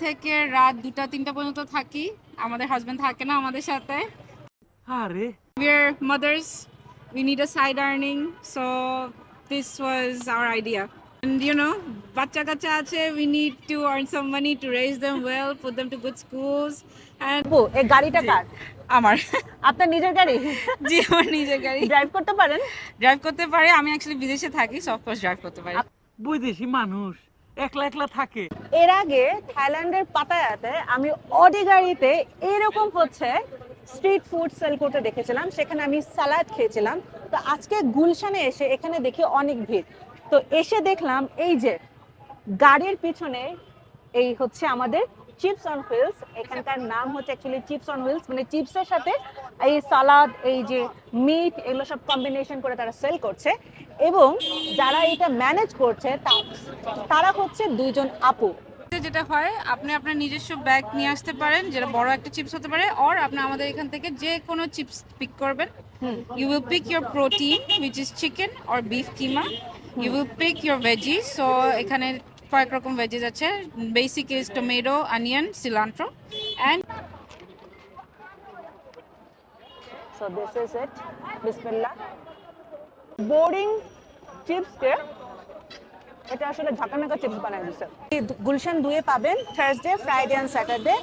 থেকে রাত 2টা 3টা পর্যন্ত থাকি। আমাদের হাজবেন্ড থাকে না আমাদের সাথে। আরে We're mothers. We need a side earning, so this was our idea. And বাচ্চা কাচ্চা আছে. We need to earn some money to raise them well, put them to good schools. And আপু এই গাড়িটা কার? আমার আপনার নিজের গাড়ি? জি আমার নিজের গাড়ি ড্রাইভ করতে পারেন? ড্রাইভ করতে পারি। আমি অ্যাকচুয়ালি বিদেশে থাকি, সো অফকোর্স ড্রাইভ করতে পারি। বৈদেশি মানুষ একলা একলা থাকে। এর আগে থাইল্যান্ডের পাতায়াতে আমি অডি গাড়িতে এরকম হচ্ছে স্ট্রিট ফুড সেল করতে দেখেছিলাম, সেখানে আমি সালাদ খেয়েছিলাম। তো আজকে গুলশানে এসে এখানে দেখি অনেক ভিড়। তো এসে দেখলাম এই যে গাড়ির পিছনে এই হচ্ছে আমাদের চিপস অন হুইলস। এখানকার নাম হচ্ছে অ্যাকচুয়ালি চিপস অন হুইলস, মানে চিপসের সাথে এই সালাদ, এই যে মিট, এগুলো সব কম্বিনেশন করে তারা সেল করছে। এবং যারা এটা ম্যানেজ করছে তারা হচ্ছে দুইজন আপু। যেটা হয়, আপনি আপনার নিজস্ব ব্যাগ নিয়ে আসতে পারেন, যেটা বড় একটা চিপস হতে পারে, অর আপনি আমাদের এখান থেকে যে কোনো চিপস পিক করবেন। You will pick your protein which is chicken or beef keema. You will pick your veggies. So এখানে কয়েক রকম ভেজিস আছে। Basic is tomato, onion, cilantro and so this is it, বিসমিল্লাহ। বোরিং চিপসকে এটা আসলে ঝাঁকানাকা চিপস বানায় দিচ্ছে। গুলশান 2-এ পাবেন থার্সডে, ফ্রাইডে অ্যান্ড স্যাটারডে।